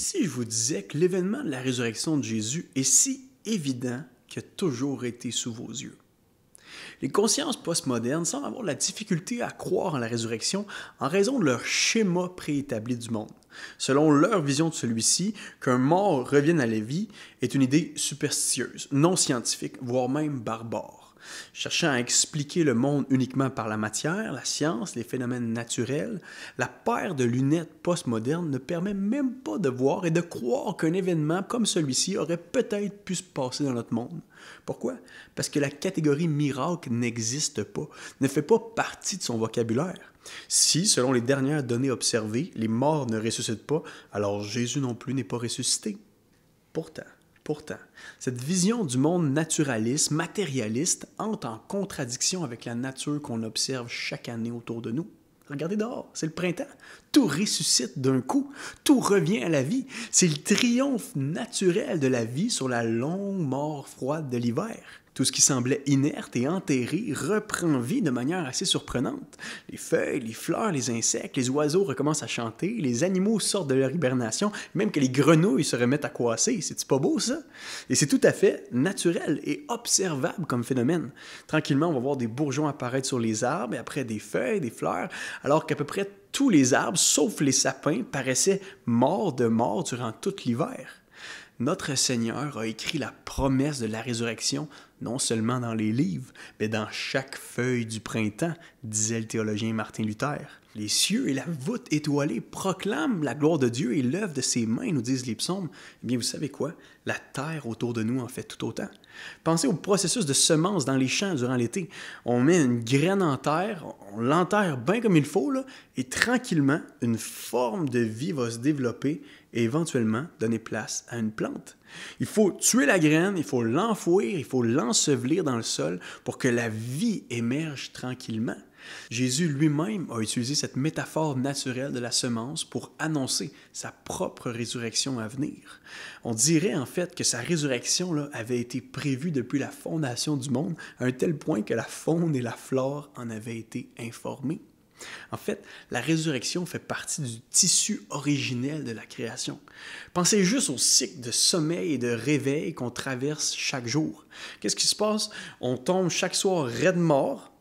Si je vous disais que l'événement de la résurrection de Jésus est si évident qu'il a toujours été sous vos yeux? Les consciences postmodernes semblent avoir de la difficulté à croire en la résurrection en raison de leur schéma préétabli du monde. Selon leur vision de celui-ci, qu'un mort revienne à la vie est une idée superstitieuse, non scientifique, voire même barbare. Cherchant à expliquer le monde uniquement par la matière, la science, les phénomènes naturels, la paire de lunettes postmodernes ne permet même pas de voir et de croire qu'un événement comme celui-ci aurait peut-être pu se passer dans notre monde. Pourquoi? Parce que la catégorie miracle n'existe pas, ne fait pas partie de son vocabulaire. Si, selon les dernières données observées, les morts ne ressuscitent pas, alors Jésus non plus n'est pas ressuscité. Pourtant, cette vision du monde naturaliste, matérialiste, entre en contradiction avec la nature qu'on observe chaque année autour de nous. Regardez dehors, c'est le printemps. Tout ressuscite d'un coup, tout revient à la vie. C'est le triomphe naturel de la vie sur la longue mort froide de l'hiver. Tout ce qui semblait inerte et enterré reprend vie de manière assez surprenante. Les feuilles, les fleurs, les insectes, les oiseaux recommencent à chanter, les animaux sortent de leur hibernation, même que les grenouilles se remettent à croisser. C'est-tu pas beau, ça? Et c'est tout à fait naturel et observable comme phénomène. Tranquillement, on va voir des bourgeons apparaître sur les arbres, et après des feuilles, des fleurs, alors qu'à peu près tous les arbres, sauf les sapins, paraissaient morts de mort durant tout l'hiver. Notre Seigneur a écrit la promesse de la résurrection, non seulement dans les livres, mais dans chaque feuille du printemps, disait le théologien Martin Luther. Les cieux et la voûte étoilée proclament la gloire de Dieu et l'œuvre de ses mains, nous disent les psaumes. Eh bien, vous savez quoi? La terre autour de nous en fait tout autant. Pensez au processus de semence dans les champs durant l'été. On met une graine en terre, on l'enterre bien comme il faut, là, et tranquillement, une forme de vie va se développer et éventuellement donner place à une plante. Il faut tuer la graine, il faut l'enfouir, il faut l'ensevelir dans le sol pour que la vie émerge tranquillement. Jésus lui-même a utilisé cette métaphore naturelle de la semence pour annoncer sa propre résurrection à venir. On dirait en fait que sa résurrection là, avait été prévue depuis la fondation du monde, à un tel point que la faune et la flore en avaient été informées. En fait, la résurrection fait partie du tissu originel de la création. Pensez juste au cycle de sommeil et de réveil qu'on traverse chaque jour. Qu'est-ce qui se passe? On tombe chaque soir raide mort,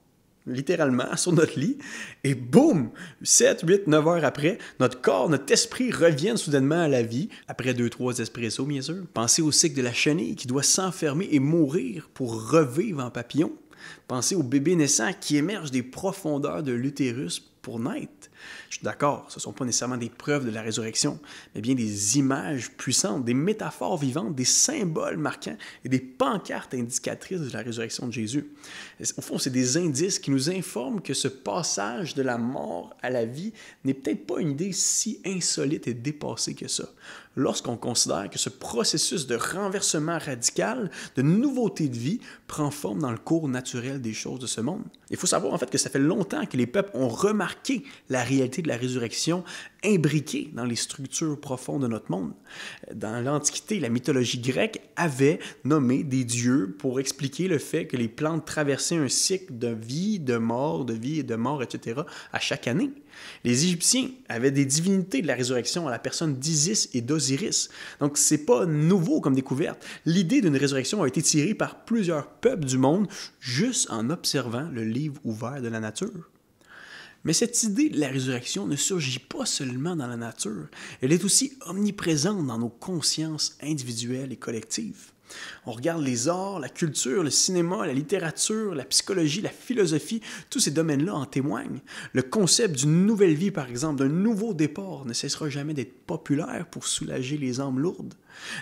littéralement, sur notre lit, et boum! 7, 8, 9 heures après, notre corps, notre esprit reviennent soudainement à la vie, après 2-3 espressos, bien sûr. Pensez au cycle de la chenille qui doit s'enfermer et mourir pour revivre en papillon. Pensez au bébé naissant qui émerge des profondeurs de l'utérus pour naître. Je suis d'accord, ce ne sont pas nécessairement des preuves de la résurrection, mais bien des images puissantes, des métaphores vivantes, des symboles marquants et des pancartes indicatrices de la résurrection de Jésus. Au fond, c'est des indices qui nous informent que ce passage de la mort à la vie n'est peut-être pas une idée si insolite et dépassée que ça. Lorsqu'on considère que ce processus de renversement radical, de nouveauté de vie, prend forme dans le cours naturel des choses de ce monde. Il faut savoir en fait que ça fait longtemps que les peuples ont remarqué la réalité de la résurrection imbriquée dans les structures profondes de notre monde. Dans l'Antiquité, la mythologie grecque avait nommé des dieux pour expliquer le fait que les plantes traversaient un cycle de vie et de mort, etc. à chaque année. Les Égyptiens avaient des divinités de la résurrection à la personne d'Isis et d'Osiris. Donc, c'est pas nouveau comme découverte. L'idée d'une résurrection a été tirée par plusieurs peuples du monde juste en observant le livre ouvert de la nature. Mais cette idée de la résurrection ne surgit pas seulement dans la nature, elle est aussi omniprésente dans nos consciences individuelles et collectives. On regarde les arts, la culture, le cinéma, la littérature, la psychologie, la philosophie, tous ces domaines-là en témoignent. Le concept d'une nouvelle vie, par exemple, d'un nouveau départ ne cessera jamais d'être populaire pour soulager les âmes lourdes.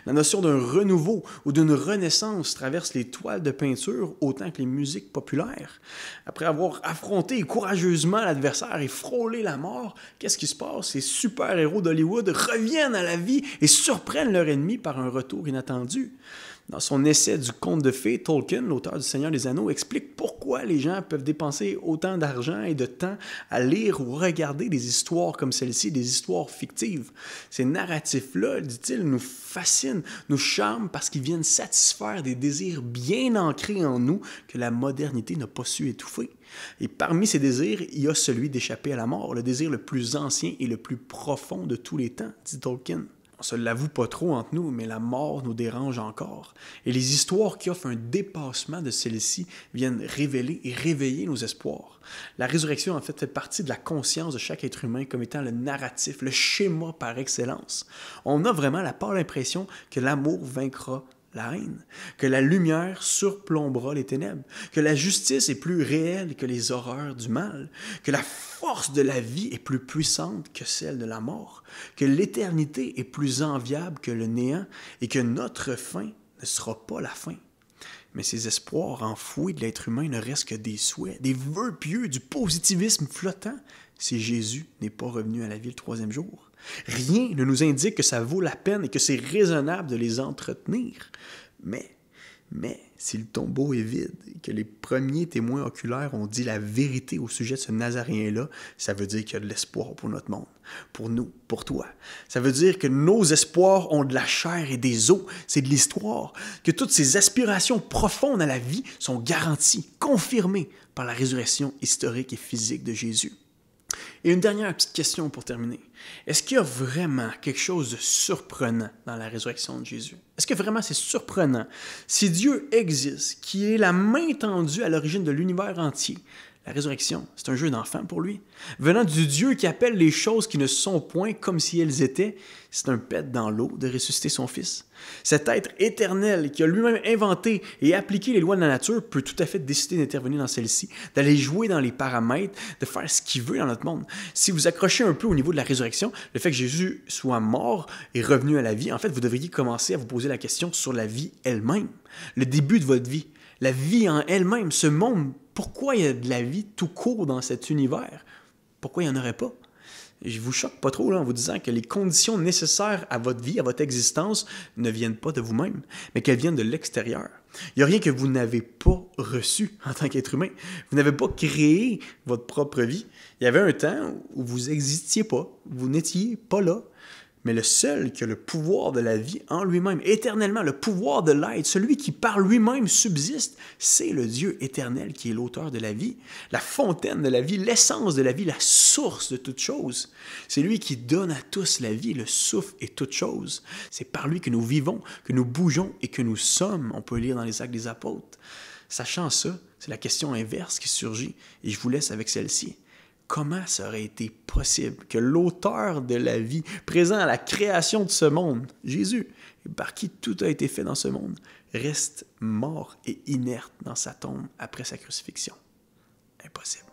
La notion d'un renouveau ou d'une renaissance traverse les toiles de peinture autant que les musiques populaires. Après avoir affronté courageusement l'adversaire et frôlé la mort, qu'est-ce qui se passe? Les super-héros d'Hollywood reviennent à la vie et surprennent leur ennemi par un retour inattendu. Dans son essai du conte de fées, Tolkien, l'auteur du Seigneur des Anneaux, explique pourquoi les gens peuvent dépenser autant d'argent et de temps à lire ou regarder des histoires comme celle-ci, des histoires fictives. Ces narratifs-là, dit-il, nous fascinent, nous charment parce qu'ils viennent satisfaire des désirs bien ancrés en nous que la modernité n'a pas su étouffer. Et parmi ces désirs, il y a celui d'échapper à la mort, le désir le plus ancien et le plus profond de tous les temps, dit Tolkien. On se l'avoue pas trop entre nous, mais la mort nous dérange encore. Et les histoires qui offrent un dépassement de celle-ci viennent révéler et réveiller nos espoirs. La résurrection, en fait partie de la conscience de chaque être humain comme étant le narratif, le schéma par excellence. On a vraiment la pâle impression que l'amour vaincra la haine, que la lumière surplombera les ténèbres, que la justice est plus réelle que les horreurs du mal, que la force de la vie est plus puissante que celle de la mort, que l'éternité est plus enviable que le néant et que notre fin ne sera pas la fin. Mais ces espoirs enfouis de l'être humain ne restent que des souhaits, des vœux pieux, du positivisme flottant si Jésus n'est pas revenu à la vie le troisième jour. Rien ne nous indique que ça vaut la peine et que c'est raisonnable de les entretenir. Mais si le tombeau est vide et que les premiers témoins oculaires ont dit la vérité au sujet de ce Nazaréen-là, ça veut dire qu'il y a de l'espoir pour notre monde, pour nous, pour toi. Ça veut dire que nos espoirs ont de la chair et des os, c'est de l'histoire, que toutes ces aspirations profondes à la vie sont garanties, confirmées par la résurrection historique et physique de Jésus. Et une dernière petite question pour terminer. Est-ce qu'il y a vraiment quelque chose de surprenant dans la résurrection de Jésus? Est-ce que vraiment c'est surprenant? Si Dieu existe, qui est la main tendue à l'origine de l'univers entier, la résurrection, c'est un jeu d'enfant pour lui. Venant du Dieu qui appelle les choses qui ne sont point comme si elles étaient, c'est un pet dans l'eau de ressusciter son Fils. Cet être éternel qui a lui-même inventé et appliqué les lois de la nature peut tout à fait décider d'intervenir dans celle-ci, d'aller jouer dans les paramètres, de faire ce qu'il veut dans notre monde. Si vous accrochez un peu au niveau de la résurrection, le fait que Jésus soit mort et revenu à la vie, en fait, vous devriez commencer à vous poser la question sur la vie elle-même, le début de votre vie, la vie en elle-même, ce monde. Pourquoi il y a de la vie tout court dans cet univers? Pourquoi il n'y en aurait pas? Je vous choque pas trop là, en vous disant que les conditions nécessaires à votre vie, à votre existence, ne viennent pas de vous-même, mais qu'elles viennent de l'extérieur. Il n'y a rien que vous n'avez pas reçu en tant qu'être humain. Vous n'avez pas créé votre propre vie. Il y avait un temps où vous n'existiez pas, vous n'étiez pas là. Mais le seul qui a le pouvoir de la vie en lui-même, éternellement, le pouvoir de l'être, celui qui par lui-même subsiste, c'est le Dieu éternel qui est l'auteur de la vie, la fontaine de la vie, l'essence de la vie, la source de toute chose. C'est lui qui donne à tous la vie, le souffle et toute chose. C'est par lui que nous vivons, que nous bougeons et que nous sommes. On peut lire dans les Actes des Apôtres. Sachant ça, c'est la question inverse qui surgit et je vous laisse avec celle-ci. Comment ça aurait été possible que l'auteur de la vie, présent à la création de ce monde, Jésus, et par qui tout a été fait dans ce monde, reste mort et inerte dans sa tombe après sa crucifixion? Impossible.